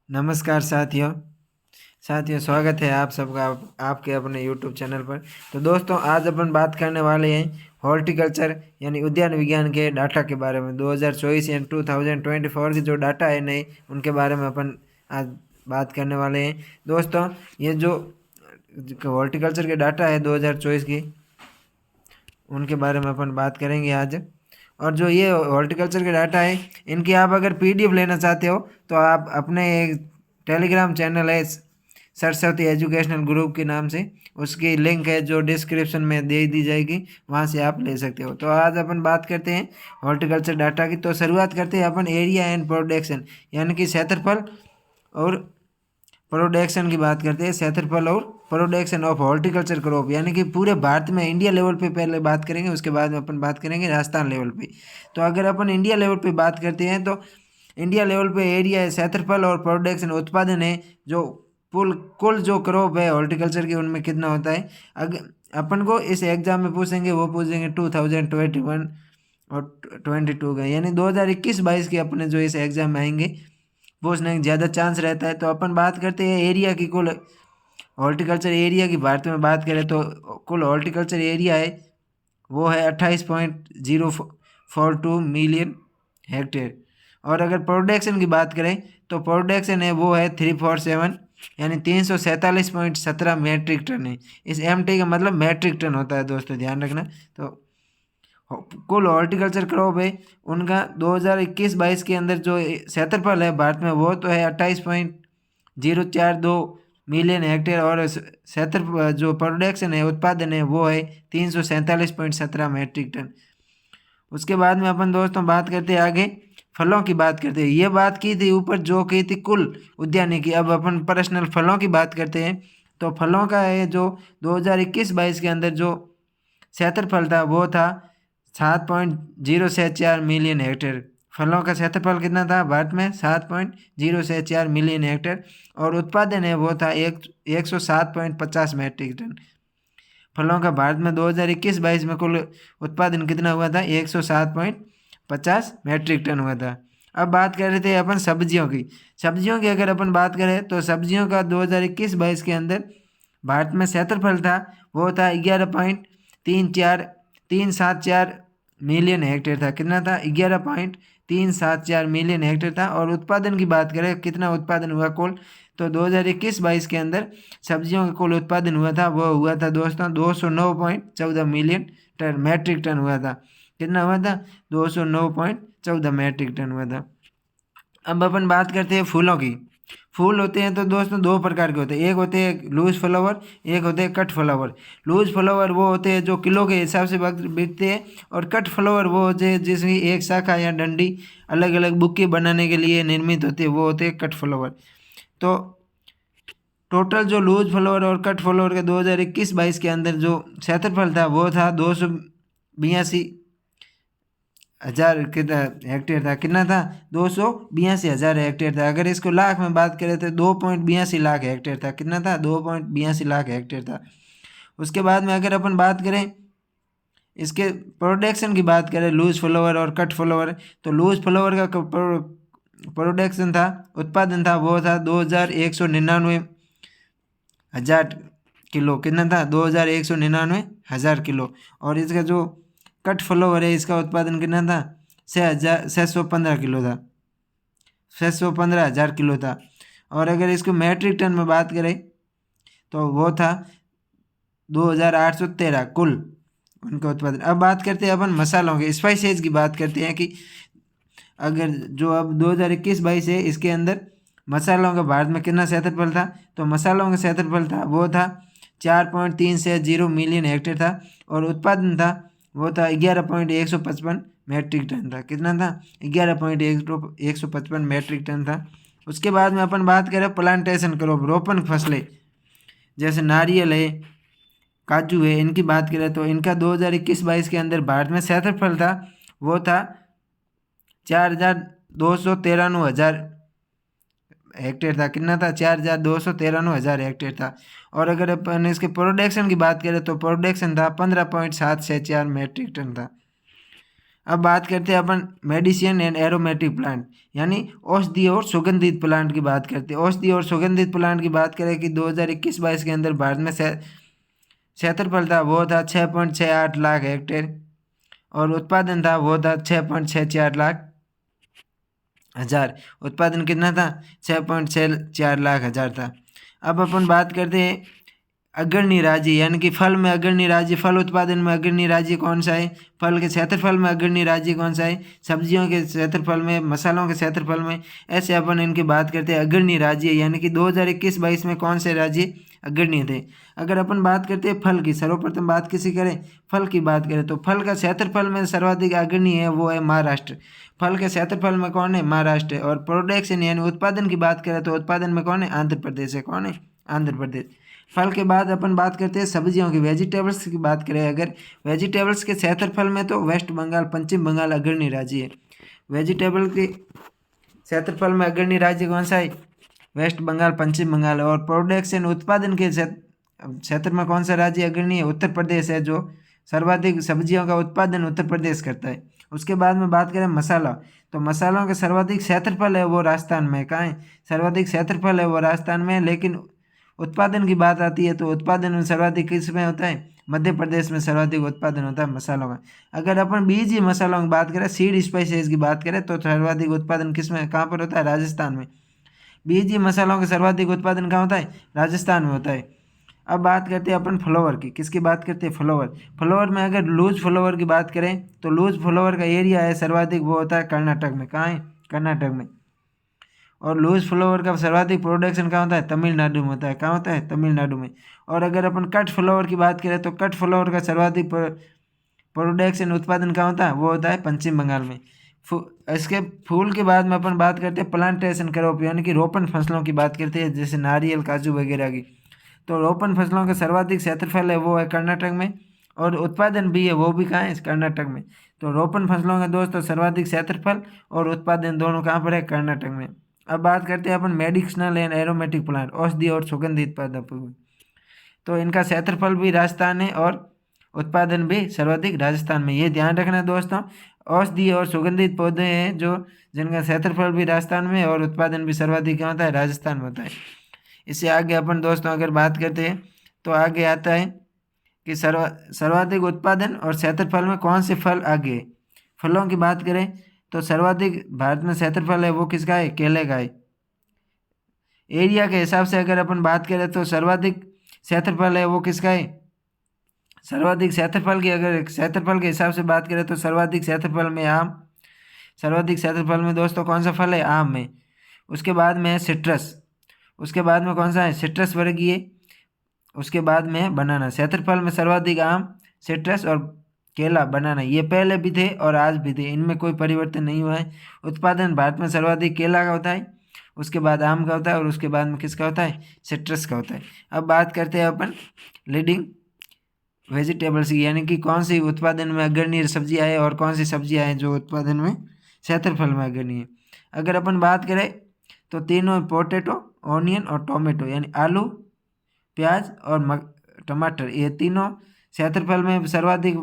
नमस्कार साथियों। स्वागत है आप सबका आपके अपने यूट्यूब चैनल पर। तो दोस्तों, आज अपन बात करने वाले हैं हॉर्टिकल्चर यानी उद्यान विज्ञान के डाटा के बारे में। 2024 या 2024 के जो डाटा है नए, उनके बारे में अपन आज बात करने वाले हैं। दोस्तों, ये जो हॉर्टिकल्चर के डाटा है 2024 की, उनके बारे में अपन बात करेंगे आज। और जो ये हॉर्टिकल्चर के डाटा है, इनकी आप अगर पीडीएफ लेना चाहते हो तो आप अपने टेलीग्राम चैनल है सरस्वती एजुकेशनल ग्रुप के नाम से, उसकी लिंक है जो डिस्क्रिप्शन में दे दी जाएगी, वहाँ से आप ले सकते हो। तो आज अपन बात करते हैं हॉर्टिकल्चर डाटा की। तो शुरुआत करते हैं अपन एरिया एंड प्रोडक्शन यानी कि क्षेत्रफल और प्रोडक्शन की बात करते हैं। क्षेत्रफल और प्रोडक्शन ऑफ हॉर्टिकल्चर क्रॉप यानी कि पूरे भारत में, इंडिया लेवल पे पहले बात करेंगे, उसके बाद में अपन बात करेंगे राजस्थान लेवल पे। तो अगर अपन इंडिया लेवल पे बात करते हैं तो इंडिया लेवल पे एरिया, क्षेत्रफल और प्रोडक्शन उत्पादन है, जो कुल जो क्रॉप है हॉर्टिकल्चर की, उनमें कितना होता है। अगर अपन को इस एग्जाम में पूछेंगे, वो पूछेंगे 2021 और 22 का, यानी 2021-22 के अपने जो इस एग्जाम में आएंगे, पूछने का ज़्यादा चांस रहता है। तो अपन बात करते हैं एरिया की। कुल हॉर्टिकल्चर एरिया की भारत में बात करें तो कुल हॉर्टिकल्चर एरिया है वो है 28.042 मिलियन हेक्टेयर। और अगर प्रोडक्शन की बात करें तो प्रोडक्शन है वो है 347 यानी 347.17 मैट्रिक टन है। इस एमटी का मतलब मैट्रिक टन होता है दोस्तों, ध्यान रखना। तो कुल हॉर्टिकल्चर क्रॉप है उनका 2021-22 के अंदर जो क्षेत्रफल है भारत में, वो तो है 28.042 मिलियन हेक्टेयर। और क्षेत्र जो प्रोडक्शन है, उत्पादन है, वो है 347.17 मैट्रिक टन। उसके बाद में अपन दोस्तों बात करते हैं आगे, फलों की बात करते हैं। ये बात की थी ऊपर, जो की थी कुल उद्यानिकी की। अब अपन पर्सनल फलों की बात करते हैं। तो फलों का है जो 2021-22 के अंदर जो क्षेत्रफल था वो था 7.064 मिलियन हेक्टेयर। फलों का क्षेत्रफल कितना था भारत में? 7.064 मिलियन हेक्टेयर। और उत्पादन है वो था 107.50 मैट्रिक टन। फलों का भारत में 2021-22 में कुल उत्पादन कितना हुआ था? 107.50 मैट्रिक टन हुआ था। अब बात कर रहे थे अपन सब्जियों की। सब्जियों की अगर अपन बात करें तो सब्जियों का 2021-22 के अंदर भारत में क्षेत्रफल था वो था 11.374 मिलियन हेक्टेयर था। कितना था? 11.374 मिलियन हेक्टेयर था। और उत्पादन की बात करें, कितना उत्पादन हुआ कुल, तो 2021-22 के अंदर सब्जियों का कुल उत्पादन हुआ था वो हुआ था दोस्तों 209.14 मिलियन टन मैट्रिक टन हुआ था। कितना हुआ था? 209.14 मैट्रिक टन हुआ था। अब अपन बात करते हैं फूलों की। फूल होते हैं तो दोस्तों दो प्रकार के होते हैं, एक होते हैं लूज फ्लावर, एक होते हैं कट फ्लावर। लूज फ्लावर वो होते हैं जो किलो के हिसाब से बिकते हैं, और कट फ्लावर वो होते हैं जिसकी एक शाखा या डंडी अलग अलग बुके बनाने के लिए निर्मित होती है, वो होते हैं कट फ्लावर। तो टोटल जो लूज फ्लावर और कट फ्लावर के 2021-22 के अंदर जो क्षेत्रफल था वो था 282,000 कितना हेक्टेयर था। कितना था? 282,000 हेक्टेयर था। अगर इसको लाख में बात करें तो 2.82 लाख हेक्टेयर था। कितना था? 2.82 लाख हेक्टेयर था। उसके बाद में अगर अपन बात करें इसके प्रोडक्शन की बात करें, लूज फ्लावर और कट फ्लावर, तो लूज फ्लावर का प्रोडक्शन था, उत्पादन था, वो था 2,199,000 किलो। कितना था? 2,199,000 किलो। और इसका जो कट फ्लावर है, इसका उत्पादन कितना था? 615 किलो था, 615,000 किलो था। और अगर इसको मैट्रिक टन में बात करें तो वो था 2,813 कुल उनका उत्पादन। अब बात करते हैं अपन मसालों के, स्पाइसेज की बात करते हैं कि अगर जो अब 2021-22 है, इसके अंदर मसालों का भारत में कितना क्षेत्रफल था, तो मसालों का क्षेत्रफल था वो था 4.360 मिलियन हेक्टेयर था। और उत्पादन था वो था 11.155 मैट्रिक टन था। कितना था? 11.155 मैट्रिक टन था। उसके बाद में अपन बात करें प्लांटेशन क्रॉप, रोपण फसलें, जैसे नारियल है, काजू है, इनकी बात करें तो इनका 2021-22 के अंदर भारत में क्षेत्रफल था वो था 4,293,000 हेक्टेयर था। कितना था? 4,293,000 हेक्टेयर था। और अगर अपन इसके प्रोडक्शन की बात करें तो प्रोडक्शन था 15.764 मैट्रिक टन था। अब बात करते हैं अपन मेडिसिन एंड एरोमेटिक प्लांट यानी औषधीय और सुगंधित प्लांट की बात करते हैं। औषधीय और सुगंधित प्लांट की बात करें कि 2021-22 के अंदर भारत में क्षेत्रफल था वो था 6.68 लाख हेक्टेयर और उत्पादन था वो था 6.64 लाख हजार। उत्पादन कितना था? 6.64 लाख हजार था। अब अपन बात करते हैं अग्रणी राज्य यानी कि फल में अग्रणी राज्य, फल उत्पादन में अग्रणी राज्य कौन सा है? फल के क्षेत्रफल में अग्रणी राज्य कौन सा है? सब्जियों के क्षेत्रफल में, मसालों के क्षेत्रफल में, ऐसे अपन इनकी बात करते हैं अग्रणी राज्य यानी कि 2021-22 में कौन से राज्य अग्रणी थे। अगर अपन बात करते हैं फल की, सर्वप्रथम बात किसी करें फल की बात करें तो फल का क्षेत्रफल में सर्वाधिक अग्रणी है वो है महाराष्ट्र। फल के क्षेत्रफल में कौन है? महाराष्ट्र है। और प्रोडक्शन यानी उत्पादन की बात करें तो उत्पादन में कौन है? आंध्र प्रदेश है। कौन है? आंध्र प्रदेश। फल के बाद अपन बात करते हैं सब्जियों की, वेजिटेबल्स की बात करें अगर वेजिटेबल्स के क्षेत्रफल में तो वेस्ट बंगाल, पश्चिम बंगाल अग्रणी राज्य है। वेजिटेबल के क्षेत्रफल में अग्रणी राज्य कौन सा है? वेस्ट बंगाल, पश्चिम बंगाल। और प्रोडक्शन उत्पादन के क्षेत्र में कौन सा राज्य अग्रणी है? उत्तर प्रदेश है, जो सर्वाधिक सब्जियों का उत्पादन उत्तर प्रदेश करता है। उसके बाद में बात करें मसाला, तो मसालों का सर्वाधिक क्षेत्रफल है वो राजस्थान में। कहाँ है? सर्वाधिक क्षेत्रफल है वो राजस्थान में, लेकिन उत्पादन की बात आती है तो उत्पादन में सर्वाधिक किस में होता है? मध्य प्रदेश में सर्वाधिक उत्पादन होता है मसालों का। अगर अपन बीजी मसालों की बात करें, सीड स्पाइसेस की बात करें तो सर्वाधिक उत्पादन किस में, कहाँ पर होता है? राजस्थान में। बीजी मसालों का सर्वाधिक उत्पादन कहाँ होता है? राजस्थान में होता है। अब बात करते हैं अपन फ्लावर की, किसकी बात करते हैं? फ्लावर। फ्लावर में अगर लूज फ्लावर की बात करें तो लूज फ्लावर का एरिया है सर्वाधिक वो होता है कर्नाटक में। कहाँ है? कर्नाटक में। और लूज फ्लावर का सर्वाधिक प्रोडक्शन कहाँ होता है? तमिलनाडु में होता है। कहाँ होता है? तमिलनाडु में। और अगर अपन कट फ्लावर की बात करें तो कट फ्लावर का सर्वाधिक प्रोडक्शन उत्पादन कहाँ होता है? वो होता है पश्चिम बंगाल में। इसके फूल के बाद में अपन बात करते हैं प्लांटेशन क्रॉप यानी कि रोपण फसलों की बात करते हैं, जैसे नारियल, काजू वगैरह की। तो रोपण फसलों का सर्वाधिक क्षेत्रफल है वो है कर्नाटक में, और उत्पादन भी है वो भी कहाँ है? कर्नाटक में। तो रोपण फसलों का दोस्तों सर्वाधिक क्षेत्रफल और उत्पादन दोनों कहाँ पर है? कर्नाटक में। अब बात करते हैं अपन मेडिसिनल एंड एरोमेटिक प्लांट, औषधि और सुगंधित पौधों की। तो इनका क्षेत्रफल भी राजस्थान है और उत्पादन भी सर्वाधिक राजस्थान में। ये ध्यान रखना दोस्तों, औषधि और सुगंधित पौधे हैं जो जिनका क्षेत्रफल भी राजस्थान में और उत्पादन भी सर्वाधिक क्या होता है? राजस्थान में होता है। इससे आगे अपन दोस्तों अगर बात करते हैं तो आगे आता है कि सर्वाधिक उत्पादन और क्षेत्रफल में कौन से फल आगे है। फलों की बात करें तो सर्वाधिक भारत में क्षेत्रफल है वो किसका है? केले का है। एरिया के हिसाब से अगर अपन बात करें तो सर्वाधिक क्षेत्रफल है वो किसका है? सर्वाधिक क्षेत्रफल की अगर क्षेत्रफल के हिसाब से बात करें तो सर्वाधिक क्षेत्रफल में आम, सर्वाधिक क्षेत्रफल में दोस्तों कौन सा फल है? आम में। उसके बाद में है सिट्रस, उसके बाद में कौन सा है? सिट्रस वर्गीय। उसके बाद में है बनाना। क्षेत्रफल में सर्वाधिक आम, सिट्रस और केला, बनाना, ये पहले भी थे और आज भी थे, इनमें कोई परिवर्तन नहीं हुआ है। उत्पादन भारत में सर्वाधिक केला का होता है, उसके बाद आम का होता है और उसके बाद में किसका होता है? सिट्रस का होता है। अब बात करते हैं अपन लीडिंग वेजिटेबल्स की, यानी कि कौन सी उत्पादन में अग्रणी सब्जियाँ हैं और कौन सी सब्जियाँ हैं जो उत्पादन में क्षेत्रफल में अग्रणी है। अगर अपन बात करें तो तीनों पोटैटो, ऑनियन और टोमेटो यानी आलू, प्याज और टमाटर, ये तीनों क्षेत्रफल में सर्वाधिक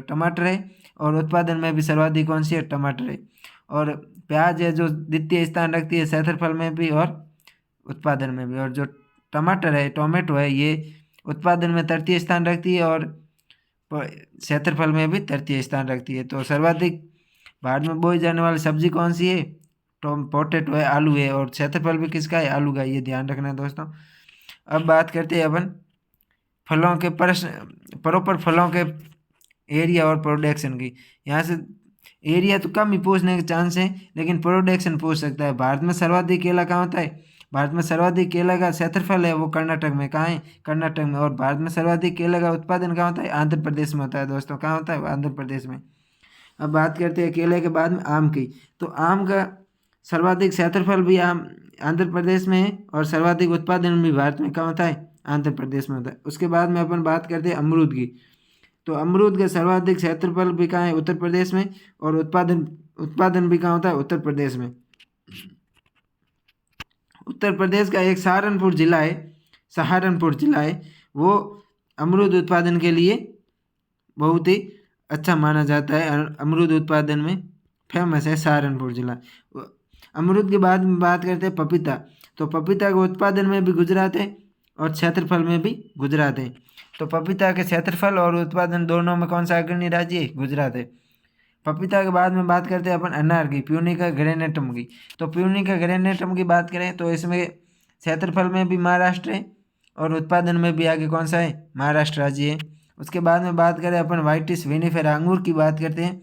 टमाटर है और उत्पादन में भी सर्वाधिक कौन सी है? टमाटर है। और प्याज है जो द्वितीय स्थान रखती है क्षेत्रफल में भी और उत्पादन में भी, और जो टमाटर है, टोमेटो है, ये उत्पादन में तृतीय स्थान रखती है और क्षेत्रफल में भी तृतीय स्थान रखती है। तो सर्वाधिक भारत में बोई जाने वाली सब्जी कौन सी है? पोटैटो है, आलू है, और क्षेत्रफल भी किसका है? आलू का। ये ध्यान रखना है दोस्तों। अब बात करते हैं अपन फलों के प्रॉपर फलों के एरिया और प्रोडक्शन की। यहाँ से एरिया तो कम ही पूछने के चांस है, लेकिन प्रोडक्शन पूछ सकता है। भारत में सर्वाधिक केला कहाँ होता है? भारत में सर्वाधिक केला का क्षेत्रफल है वो कर्नाटक में। कहाँ है? कर्नाटक में। और भारत में सर्वाधिक केला का उत्पादन कहाँ होता है? आंध्र प्रदेश में होता है दोस्तों। कहाँ होता है? आंध्र प्रदेश में। अब बात करते हैं केले के बाद में आम की, तो आम का सर्वाधिक क्षेत्रफल भी आंध्र प्रदेश में है और सर्वाधिक उत्पादन भी भारत में कहाँ होता है? आंध्र प्रदेश में होता है। उसके बाद में अपन बात करते हैं अमरूद की, तो अमरूद का सर्वाधिक क्षेत्रफल भी कहाँ है? उत्तर प्रदेश में, और उत्पादन भी कहाँ होता है? उत्तर प्रदेश में। उत्तर प्रदेश का एक सहारनपुर जिला है, वो अमरूद उत्पादन के लिए बहुत ही अच्छा माना जाता है। अमरूद उत्पादन में फेमस है सहारनपुर जिला। अमरूद के बाद में बात करते हैं पपीता। तो पपीता के उत्पादन में भी गुजरात है और क्षेत्रफल में भी गुजरात है। तो पपीता के क्षेत्रफल और उत्पादन दोनों में कौन सा अग्रणी राज्य है? गुजरात है। पपीता के बाद में बात करते हैं अपन अनार की, प्यूनिका ग्रेनेटम की। तो प्यूनिका ग्रेनेटम की बात करें तो इसमें क्षेत्रफल में भी महाराष्ट्र है और उत्पादन में भी आगे कौन सा है? महाराष्ट्र राज्य है। उसके बाद में बात करें अपन वाइटिस विनिफेरा अंगूर की बात करते हैं।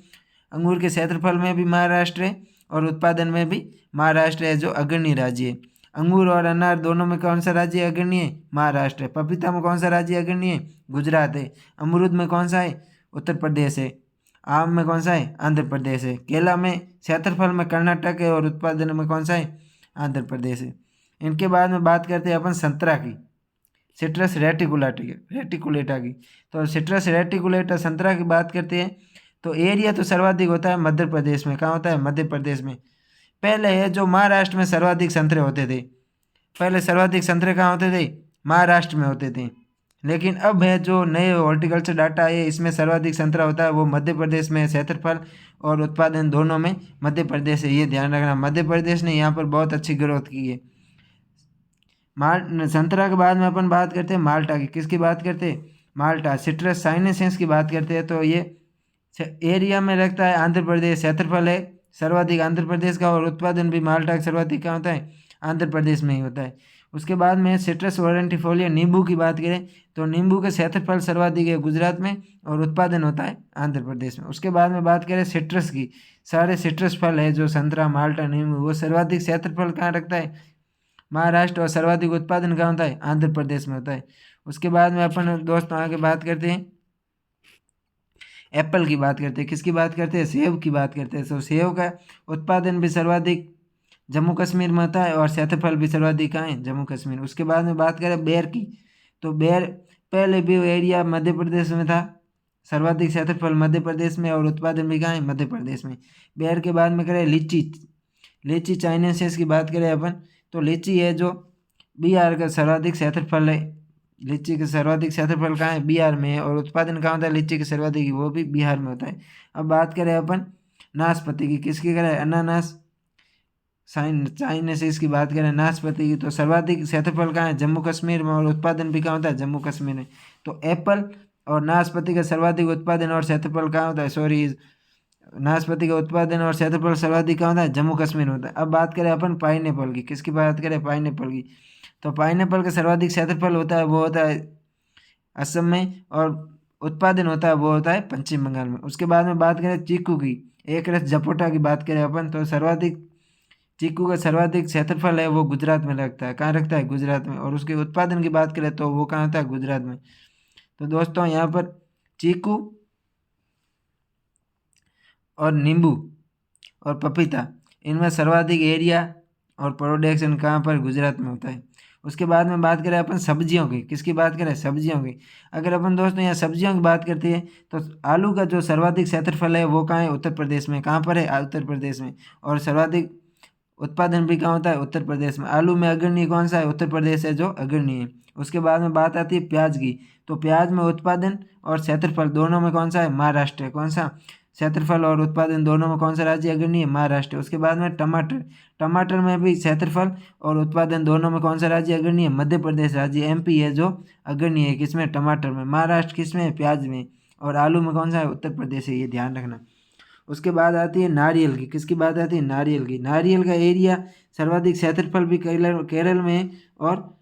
अंगूर के क्षेत्रफल में भी महाराष्ट्र है और उत्पादन में भी महाराष्ट्र है जो अग्रणी राज्य है। अंगूर और अनार दोनों में कौन सा राज्य अग्रणी है? महाराष्ट्र है। पपीता में कौन सा राज्य अग्रणी है? गुजरात है। अमरूद में कौन सा है? उत्तर प्रदेश है। आम में कौन सा है? आंध्र प्रदेश है। केला में क्षेत्रफल में कर्नाटक है और उत्पादन में कौन सा है? आंध्र प्रदेश है। इनके बाद में बात करते हैं अपन संतरा की, सिट्रस रेटिकुलेटा की। तो सिट्रस रेटिकुलेटा संतरा की बात करते हैं तो एरिया तो सर्वाधिक होता है मध्य प्रदेश में। कहाँ होता है? मध्य प्रदेश में। पहले है जो महाराष्ट्र में सर्वाधिक संतरे होते थे। पहले सर्वाधिक संतरे कहाँ होते थे? महाराष्ट्र में होते थे। लेकिन अब है जो नए हॉर्टिकल्चर डाटा है इसमें सर्वाधिक संतरा होता है वो मध्य प्रदेश में। क्षेत्रफल और उत्पादन दोनों में मध्य प्रदेश है, ये ध्यान रखना। मध्य प्रदेश ने यहाँ पर बहुत अच्छी ग्रोथ की है। संतरा के बाद में अपन बात करते हैं माल्टा की। किसकी बात करते हैं? माल्टा। सिट्रस साइनेंसिस की बात करते हैं तो ये एरिया में रखता है आंध्र प्रदेश। क्षेत्रफल है सर्वाधिक आंध्र प्रदेश का और उत्पादन भी माल्टा का सर्वाधिक क्या होता है? आंध्र प्रदेश में ही होता है। उसके बाद में सिट्रस वॉरेंटिफोलिया नींबू की बात करें तो नींबू का क्षेत्रफल सर्वाधिक है गुजरात में और उत्पादन होता है आंध्र प्रदेश में। उसके बाद में बात करें सिट्रस की, सारे सिट्रस फल है जो संतरा माल्टा नींबू वो सर्वाधिक क्षेत्रफल कहाँ रखता है? महाराष्ट्र। और सर्वाधिक उत्पादन कहाँ होता है? आंध्र प्रदेश में होता है। उसके बाद में अपन दोस्तों आगे बात करते हैं एप्पल की बात करते हैं। किसकी बात करते हैं? सेब की बात करते हैं। तो सेब का उत्पादन भी सर्वाधिक जम्मू कश्मीर में होता है और क्षेत्रफल भी सर्वाधिक कहाँ है? जम्मू कश्मीर। उसके बाद में बात करें बेर की तो बेर पहले भी एरिया मध्य प्रदेश में था, सर्वाधिक क्षेत्रफल मध्य प्रदेश में और उत्पादन भी कहाँ है? मध्य प्रदेश में। बेर के बाद में करें लीची। लीची चाइनेसिस की बात करें अपन तो लीची है जो बिहार का सर्वाधिक क्षेत्रफल है। लीची का सर्वाधिक क्षेत्रफल कहाँ है? बिहार में है और उत्पादन कहाँ होता है लीची के सर्वाधिक? वो भी बिहार में होता है। अब बात करें अपन नाशपाती की। किसकी करें? अनानास चाइनेसिस की बात करें नाशपाती की तो सर्वाधिक क्षेत्रफल कहाँ है? जम्मू कश्मीर में और उत्पादन भी कहाँ होता है? जम्मू कश्मीर में। तो एप्पल और नाशपाती का सर्वाधिक उत्पादन और क्षेत्रफल कहाँ होता है? सॉरी, नाशपाती का उत्पादन और क्षेत्रफल सर्वाधिक कहाँ होता है? जम्मू कश्मीर में होता है। अब बात करें अपन पाइनएप्पल की। किसकी बात करें? पाइनएप्पल की। तो पाइनएप्पल का सर्वाधिक क्षेत्रफल होता है वो होता है असम में और उत्पादन होता है वो होता है पश्चिम बंगाल में। उसके बाद में बात करें चीकू की, एक रस जपोटा की बात करें अपन तो सर्वाधिक चीकू का सर्वाधिक क्षेत्रफल है वो गुजरात में लगता है। कहाँ रखता है? गुजरात में। और उसके उत्पादन की बात करें तो वो कहाँ होता है? गुजरात में। तो दोस्तों यहाँ पर चीकू और नींबू और पपीता इनमें सर्वाधिक एरिया और प्रोडक्शन कहाँ पर? गुजरात में होता है। उसके बाद में बात करें अपन सब्जियों की। किसकी बात करें? सब्जियों की। अगर अपन दोस्तों यहाँ सब्जियों की बात करते हैं तो आलू का जो सर्वाधिक क्षेत्रफल है वो कहाँ है? उत्तर प्रदेश में। कहाँ पर है? उत्तर प्रदेश में। और सर्वाधिक उत्पादन भी कहाँ होता है? उत्तर प्रदेश में। आलू में अग्रणी कौन सा है? उत्तर प्रदेश है जो अग्रणी है। उसके बाद में बात आती है प्याज की। तो प्याज में उत्पादन और क्षेत्रफल दोनों में कौन सा है? महाराष्ट्र है। कौन सा? क्षेत्रफल और उत्पादन दोनों में कौन सा राज्य अग्रणी है? महाराष्ट्र। उसके बाद में टमाटर। टमाटर में भी क्षेत्रफल और उत्पादन दोनों में कौन सा राज्य अग्रणी है? मध्य प्रदेश राज्य एमपी है जो अग्रणी है। किसमें? टमाटर में। महाराष्ट्र किसमें है? प्याज में। और आलू में कौन सा है? उत्तर प्रदेश है, ये ध्यान रखना। उसके बाद आती है नारियल की। किसकी बात आती है? नारियल की। नारियल का एरिया सर्वाधिक क्षेत्रफल भी केरल में है और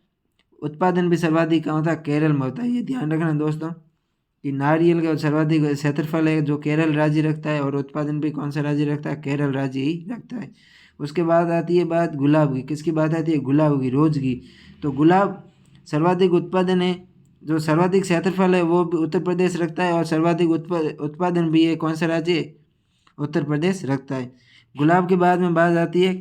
उत्पादन भी सर्वाधिक कहाँ होता है? केरल में होता है, ये ध्यान रखना दोस्तों कि नारियल का सर्वाधिक क्षेत्रफल है जो केरल राज्य रखता है और उत्पादन भी कौन सा राज्य रखता है? केरल राज्य ही रखता है। उसके बाद आती है बात गुलाब की। किसकी बात आती है? गुलाब की, रोज की। तो गुलाब सर्वाधिक उत्पादन है, जो सर्वाधिक क्षेत्रफल है वो भी उत्तर प्रदेश रखता है और सर्वाधिक उत्पादन भी है कौन सा राज्य? उत्तर प्रदेश रखता है। गुलाब के बाद में बात आती है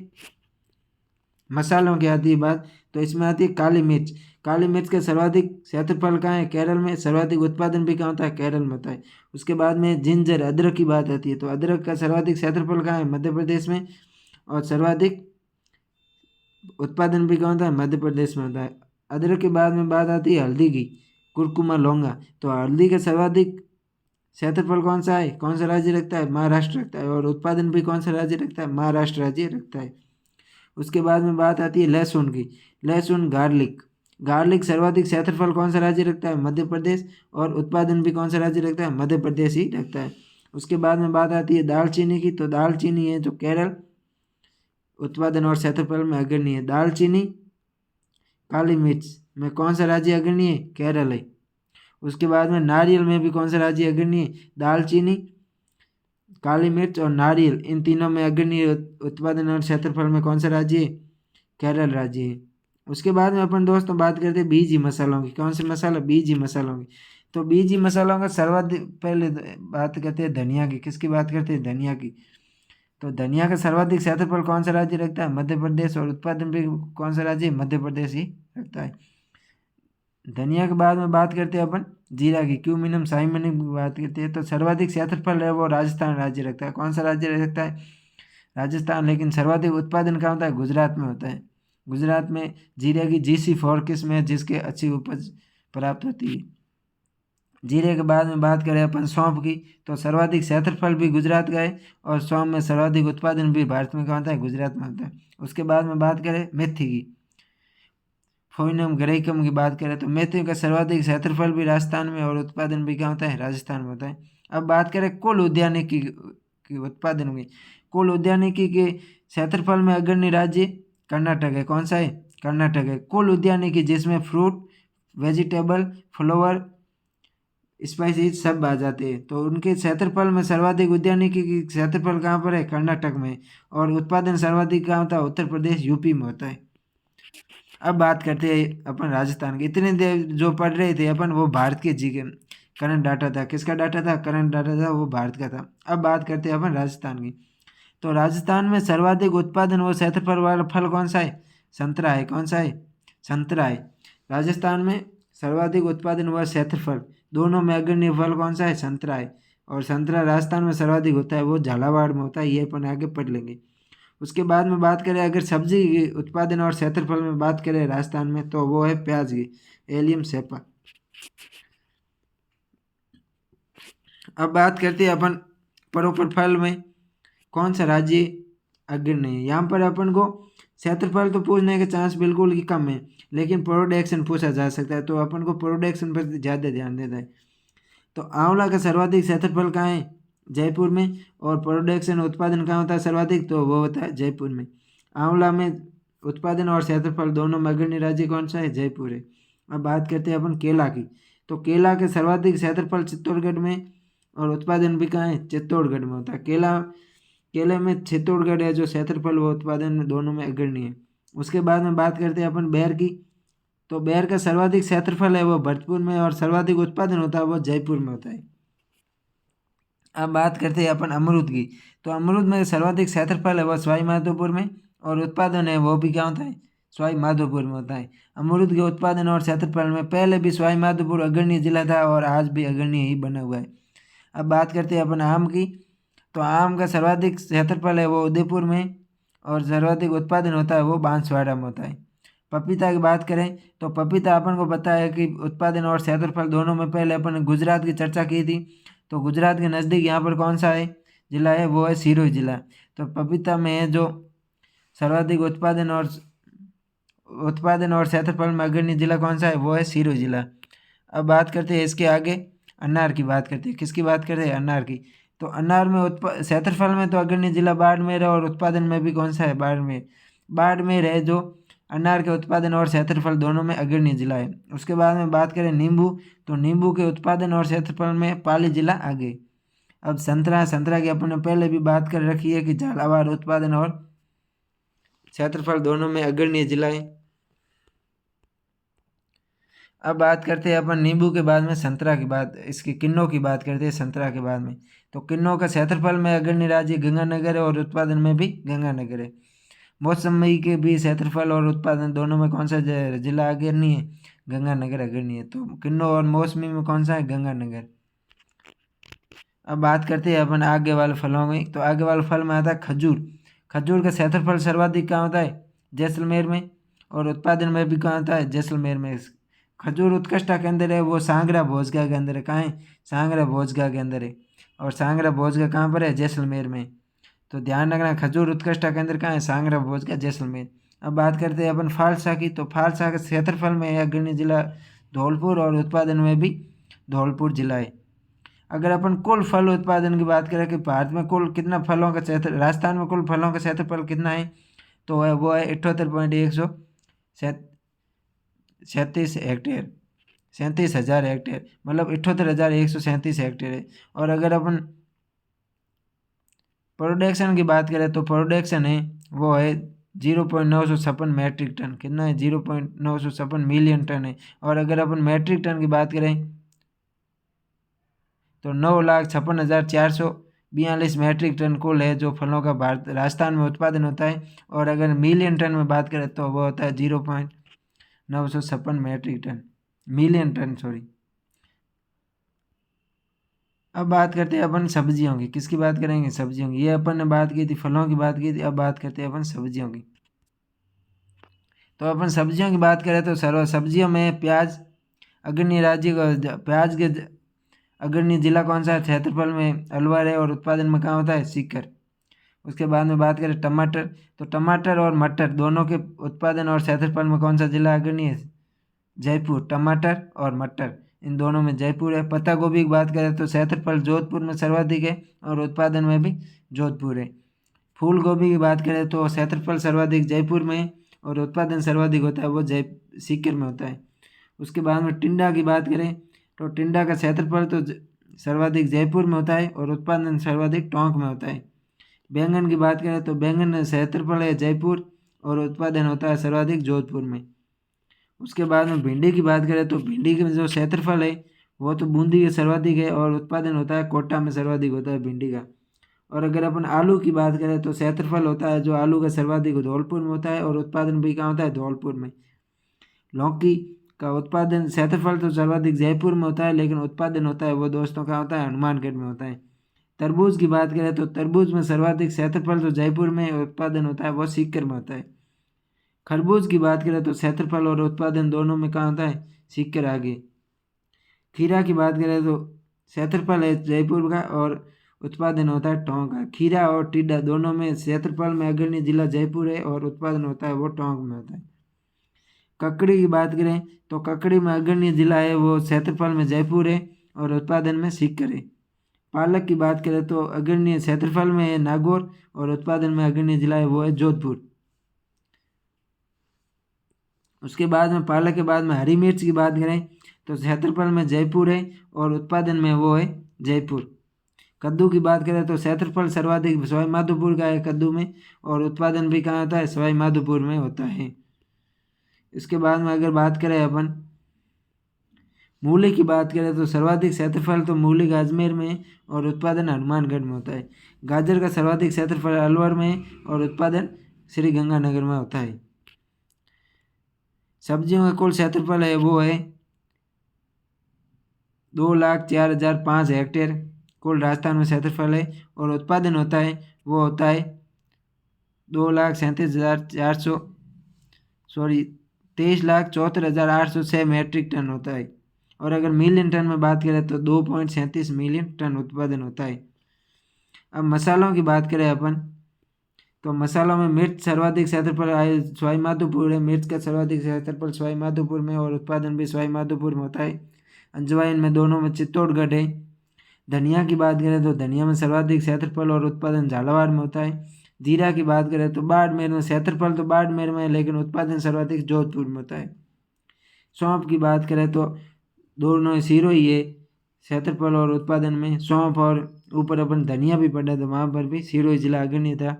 मसालों की आती है बात तो इसमें आती है काली मिर्च। काली मिर्च का सर्वाधिक क्षेत्रफल कहाँ है? केरल में। सर्वाधिक उत्पादन भी कहाँ होता है? केरल में होता है। उसके बाद में जिंजर अदरक की बात आती है तो अदरक का सर्वाधिक क्षेत्रफल कहाँ है? मध्य प्रदेश में। और सर्वाधिक उत्पादन भी कहाँ होता है? मध्य प्रदेश में होता है। अदरक के बाद में बात आती है हल्दी की, कुरकुमा लौंगा। तो हल्दी का सर्वाधिक क्षेत्रफल कौन सा है, कौन सा राज्य रखता है, महाराष्ट्र रखता है। और उत्पादन भी कौन सा राज्य रखता है, महाराष्ट्र राज्य रखता है। उसके बाद में बात आती है लहसुन की। लहसुन, गार्लिक। गार्लिक सर्वाधिक क्षेत्रफल कौन सा राज्य रखता है, मध्य प्रदेश। और उत्पादन भी कौन सा राज्य रखता है, मध्य प्रदेश ही रखता है। उसके बाद में बात आती है दालचीनी की। तो दालचीनी है जो केरल उत्पादन और क्षेत्रफल में अग्रणी है। दालचीनी, काली मिर्च में कौन सा राज्य अग्रणी है, केरल है। उसके बाद में नारियल में भी कौन सा राज्य अग्रणी है, दालचीनी, काली मिर्च और नारियल, इन तीनों में अग्रणी उत्पादन और क्षेत्रफल में कौन सा राज्य है, केरल राज्य है। उसके बाद में अपन दोस्तों बात करते हैं बीजी मसालों की। कौन से मसाला, बीजी मसालों की। तो बीजी मसालों का सर्वाधिक, पहले बात करते हैं धनिया की। किसकी बात करते हैं, धनिया की। तो धनिया का सर्वाधिक क्षेत्रफल कौन सा राज्य रखता है, मध्य प्रदेश। और उत्पादन भी कौन सा राज्य, मध्य प्रदेश ही रखता है। धनिया के बाद में बात करते हैं अपन जीरा की। क्यूमिनम साइमनिम की बात करते हैं। तो सर्वाधिक क्षेत्रफल है वो राजस्थान राज्य रखता है। कौन सा राज्य रखता है, राजस्थान। लेकिन सर्वाधिक उत्पादन कहाँ होता है, गुजरात में होता है। गुजरात में जीरे की GC4 किस्म है जिसके अच्छी उपज प्राप्त होती है। जीरे के बाद में बात करें अपन सौंफ की। तो सर्वाधिक क्षेत्रफल भी गुजरात का है और सौंफ में सर्वाधिक उत्पादन भी भारत में कहाँ होता है, गुजरात में होता है। उसके बाद में बात करें मेथी की। फोइनम ग्रेकम की बात करें तो मेथी का सर्वाधिक क्षेत्रफल भी राजस्थान में और उत्पादन भी क्या होता है, राजस्थान में होता है। अब बात करें कुल उद्यानिकी की उत्पादन की। कुल उद्यानिकी के क्षेत्रफल में अग्रणी राज्य कर्नाटक है। कौन सा है, कर्नाटक है। कुल उद्यानिकी जिसमें फ्रूट, वेजिटेबल, फ्लावर, स्पाइसेस सब आ जाते हैं। तो उनके क्षेत्रफल में सर्वाधिक उद्यानिकी की क्षेत्रफल कहाँ पर है, कर्नाटक में। और उत्पादन सर्वाधिक कहाँ होता है, उत्तर प्रदेश, यूपी में होता है। अब बात करते हैं अपन राजस्थान की। इतने देर जो पढ़ रहे थे अपन वो भारत के जी के करंट डाटा था। किसका डाटा था, करंट डाटा था, वो भारत का था। अब बात करते हैं अपन राजस्थान की। तो राजस्थान में सर्वाधिक उत्पादन व क्षेत्रफल वाला फल कौन सा है, संतरा है। कौन सा है, संतरा है। राजस्थान में सर्वाधिक उत्पादन व क्षेत्रफल दोनों में अग्रणी फल कौन सा है, संतरा है। और संतरा राजस्थान में सर्वाधिक होता है, वो झालावाड़ में होता है। ये अपन आगे पढ़ लेंगे। उसके बाद में बात करें अगर सब्जी की उत्पादन और क्षेत्रफल में बात करें राजस्थान में, तो वो है प्याज की, एलियम सेपा। अब बात करते हैं अपन प्रॉपर फल में कौन सा राज्य अग्रणी है। यहाँ पर अपन को क्षेत्रफल तो पूछने के चांस बिल्कुल ही कम है, लेकिन प्रोडक्शन पूछा जा सकता है। तो अपन को प्रोडक्शन पर ज़्यादा ध्यान देना है। तो आंवला का सर्वाधिक क्षेत्रफल कहाँ है, जयपुर में। और प्रोडक्शन उत्पादन कहाँ होता है सर्वाधिक, तो वो होता है जयपुर में। आंवला में उत्पादन और क्षेत्रफल दोनों में अग्रणी राज्य कौन सा है, जयपुर है। अब बात करते हैं अपन केला की। तो केला के सर्वाधिक क्षेत्रफल चित्तौड़गढ़ में और उत्पादन भी कहाँ है, चित्तौड़गढ़ में होता है। केले में चित्तौड़गढ़ है जो क्षेत्रफल व उत्पादन में दोनों में अग्रणी है। उसके बाद में बात करते हैं अपन बेर की। तो बेर का सर्वाधिक क्षेत्रफल है वो भरतपुर में और सर्वाधिक उत्पादन होता है वो जयपुर में होता है। अब बात करते हैं अपन अमरूद की। तो अमरूद में सर्वाधिक क्षेत्रफल है वो सवाई माधोपुर में और उत्पादन है वो भी क्या होता है, सवाई माधोपुर में होता है। अमरूद के उत्पादन और क्षेत्रफल में पहले भी सवाई माधोपुर अग्रणी जिला था और आज भी अग्रणी ही बना हुआ है। अब बात करते हैं अपन आम की। तो आम का सर्वाधिक क्षेत्रफल है वो उदयपुर में और सर्वाधिक उत्पादन होता है वो बांसवाड़ा में होता है। पपीता की बात करें तो पपीता अपन को पता है कि उत्पादन और क्षेत्रफल दोनों में पहले अपन ने गुजरात की चर्चा की थी। तो गुजरात के नज़दीक यहाँ पर कौन सा है जिला है, वो है सिरोही जिला। तो पपीता में है जो सर्वाधिक उत्पादन और क्षेत्रफल में अग्रणी जिला कौन सा है, वो है सिरोही जिला। अब बात करते हैं इसके आगे अनार की बात करते हैं। किसकी बात करते हैं, अनार की। तो अनार में क्षेत्रफल में तो अग्रणी जिला बाड़मेर है और उत्पादन में भी कौन सा है, बाड़मेर। बाड़मेर है जो अनार के उत्पादन और क्षेत्रफल दोनों में अग्रणी जिला है। उसके बाद में बात करें नींबू। तो नींबू के उत्पादन और क्षेत्रफल में पाली जिला आगे। अब संतरा की अपन ने पहले भी बात कर रखी है कि झालावाड़ उत्पादन और क्षेत्रफल दोनों में अग्रणी जिला है। अब बात करते हैं अपन नींबू के बाद में संतरा की बात, इसकी किन्नों की बात करते हैं संतरा के बाद में। तो किन्नों का क्षेत्रफल में अग्रणी राज्य गंगानगर है और उत्पादन में भी गंगानगर है। मौसमी के भी क्षेत्रफल और उत्पादन दोनों में कौन सा जिला अग्रणी है, गंगानगर अग्रणी है। तो किन्नौर और मौसमी में कौन सा है, गंगानगर। अब बात करते हैं अपन आगे वाले फलों में। तो आगे वाले फल में आता है खजूर। खजूर का क्षेत्रफल सर्वाधिक कहाँ होता है, जैसलमेर में। और उत्पादन में भी कहाँ होता है, जैसलमेर में। खजूर उत्कृष्टता के अंदर है वो सांगरा भोजगा के अंदर है। कहाँ है? सांगरा भोजगा के अंदर है। और सांगरा भोजगा कहाँ पर है? जैसलमेर में। तो ध्यान रखना, खजूर उत्कृष्टता के अंदर कहाँ है? सांगरा भोजगा जैसलमेर। अब बात करते हैं अपन फालसा की। तो फालसा के क्षेत्रफल में है अग्रणी जिला धौलपुर और उत्पादन में भी धौलपुर जिला है। अगर अपन कुल फल उत्पादन की बात करें कि भारत में कुल कितना फलों का क्षेत्र, राजस्थान में कुल फलों का क्षेत्रफल कितना है, तो वो है 78,137 हेक्टेयर, 37,000 हेक्टेयर, मतलब 78,137 हेक्टेयर है। और अगर अपन प्रोडक्शन की बात करें तो प्रोडक्शन है वो है 0.956 मैट्रिक टन। कितना है? 0.956 मिलियन टन है। और अगर अपन मैट्रिक टन की बात करें तो 9,56,442 मैट्रिक टन कुल है जो फलों का भारत राजस्थान में उत्पादन होता है। और अगर मिलियन टन में बात करें तो वो होता है 0.956 metric ton, million ton, sorry. अब बात करते हैं अपन सब्जियों की। किसकी बात करेंगे? सब्जियों की। ये अपन ने बात की थी, फलों की बात की थी। अब बात करते हैं अपन सब्जियों की। तो अपन सब्जियों की बात करें तो सर्व सब्जियों में प्याज अग्रणी राज्य का, प्याज के अग्रणी जिला कौन सा है? क्षेत्रफल में अलवर है और उत्पादन में कहाँ होता है? सीकर। उसके बाद में बात करें टमाटर, तो टमाटर और मटर दोनों के उत्पादन और क्षेत्रफल में कौन सा जिला अग्रणी है? जयपुर। टमाटर और मटर इन दोनों में जयपुर है। पत्ता गोभी की बात करें तो क्षेत्रफल जोधपुर में सर्वाधिक है और उत्पादन में भी जोधपुर है। फूल गोभी की बात करें तो क्षेत्रफल सर्वाधिक जयपुर में है और उत्पादन सर्वाधिक होता है वो सीकर में होता है। उसके बाद में टिंडा की बात करें तो टिंडा का क्षेत्रफल तो सर्वाधिक जयपुर में होता है और उत्पादन सर्वाधिक टोंक में होता है। बैंगन की बात करें तो बैंगन क्षेत्रफल है जयपुर और उत्पादन होता है सर्वाधिक जोधपुर में। उसके बाद में भिंडी की बात करें तो भिंडी का जो क्षेत्रफल है वो तो बूंदी के सर्वाधिक है और उत्पादन होता है कोटा में सर्वाधिक होता है भिंडी का। और अगर अपन आलू की बात करें तो क्षेत्रफल होता है जो आलू का सर्वाधिक धौलपुर में होता है और उत्पादन भी कहाँ होता है? धौलपुर में। लौकी का उत्पादन क्षेत्रफल तो सर्वाधिक जयपुर में होता है लेकिन उत्पादन होता है वो दोस्तों कहाँ होता है? हनुमानगढ़ में होता है। तरबूज की बात करें तो तरबूज में सर्वाधिक क्षेत्रफल तो जयपुर में उत्पादन होता है वो सीकर में होता है। खरबूज की बात करें तो क्षेत्रफल और उत्पादन दोनों में कहाँ होता है? सीकर आगे। खीरा की बात करें तो क्षेत्रफल है जयपुर का और उत्पादन होता है टोंक का। खीरा और टिड्डा दोनों में क्षेत्रफल में अग्रणी जिला जयपुर है और उत्पादन होता है वो टोंक में होता है। ककड़ी की बात करें तो ककड़ी में अग्रणी जिला है वो क्षेत्रफल में जयपुर है और उत्पादन में सीकर है। पालक की बात करें तो अग्रणी क्षेत्रफल में है नागौर और उत्पादन में अग्रणी जिला है वो है जोधपुर। उसके बाद में पालक के बाद में हरी मिर्च की बात करें तो क्षेत्रफल में जयपुर है और उत्पादन में वो है जयपुर। कद्दू की बात करें तो क्षेत्रफल सर्वाधिक सवाई माधोपुर का है कद्दू में और उत्पादन भी कहाँ होता है? सवाई माधोपुर में होता है। इसके बाद में अगर बात करें अपन मूली की बात करें तो सर्वाधिक क्षेत्रफल तो मूली का अजमेर में और उत्पादन हनुमानगढ़ में होता है। गाजर का सर्वाधिक क्षेत्रफल अलवर में और उत्पादन श्री गंगानगर में होता है। सब्जियों का कुल क्षेत्रफल है वो है 2,04,005 हेक्टेयर कुल राजस्थान में क्षेत्रफल है और उत्पादन होता है वो होता है 2,37,400 सॉरी 23,74,806 मैट्रिक टन होता है। और अगर मिलियन टन में बात करें तो 2.37 मिलियन टन उत्पादन होता है। अब मसालों की बात करें अपन तो मसालों में मिर्च सर्वाधिक क्षेत्रफल सवाई माधोपुर है। मिर्च का सर्वाधिक क्षेत्रफल सवाई माधोपुर में और उत्पादन भी सवाई माधोपुर में होता है। अजवाइन में दोनों में चित्तौड़गढ़ है। धनिया की बात करें तो धनिया में सर्वाधिक क्षेत्रफल और उत्पादन झालावाड़ में होता है। जीरा की बात करें तो बाड़मेर में, क्षेत्रफल तो बाड़मेर में है लेकिन उत्पादन सर्वाधिक जोधपुर में होता है। सौंफ की बात करें तो दोनों जीरो ही है क्षेत्रफल और उत्पादन में। सौंफ और ऊपर अपन धनिया भी पढ़ा तो वहाँ पर भी जीरो जिला अग्रणी था।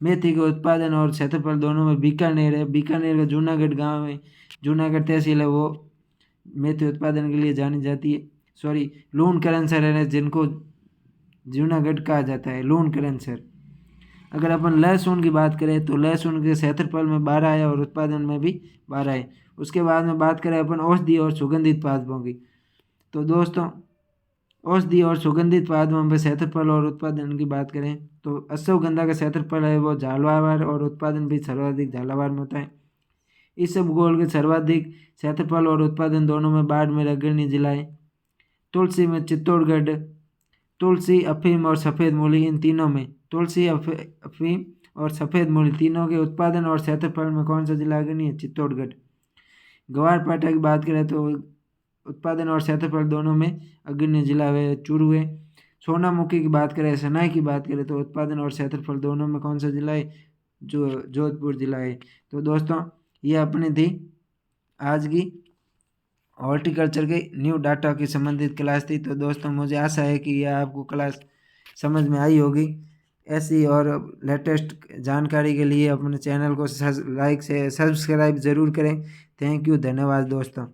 मेथी के उत्पादन और क्षेत्रफल दोनों में बीकानेर है। बीकानेर का जूनागढ़ गांव है, जूनागढ़ तहसील है, वो मेथी उत्पादन के लिए जानी जाती है। सॉरी, लूण करनसर है जिनको जूनागढ़ कहा जाता है, लूण करनसर। अगर अपन लहसुन की बात करें तो लहसुन के क्षेत्रफल में 12 है और उत्पादन में भी 12 है। उसके बाद में बात करें अपन औषधि और सुगंधित पादपों की तो दोस्तों औषधि और सुगंधित पादपों में क्षेत्रफल और उत्पादन की बात करें तो अश्वगंधा का क्षेत्रफल है वो झालावाड़ और उत्पादन भी सर्वाधिक झालावाड़ में होता है। इसबगोल के सर्वाधिक क्षेत्रफल और उत्पादन दोनों में बाड़मेर अग्रणी जिला है। तुलसी में चित्तौड़गढ़। तुलसी, अफीम और सफ़ेद मूली, इन तीनों में तुलसी, अफीम और सफ़ेद मूली तीनों के उत्पादन और क्षेत्रफल में कौन सा जिला अग्रणी है? चित्तौड़गढ़। ग्वारपाठा की बात करें तो उत्पादन और क्षेत्रफल दोनों में अग्रणी जिला है चूरू है। सोनामुखी की बात करें, सनाई की बात करें तो उत्पादन और क्षेत्रफल दोनों में कौन सा जिला है? जो जोधपुर जिला है। तो दोस्तों ये अपनी थी आज की हॉर्टिकल्चर के न्यू डाटा की संबंधित क्लास थी। तो दोस्तों मुझे आशा है कि यह आपको क्लास समझ में आई होगी। ऐसी और लेटेस्ट जानकारी के लिए अपने चैनल को लाइक से सब्सक्राइब ज़रूर करें। थैंक यू, धन्यवाद दोस्तों।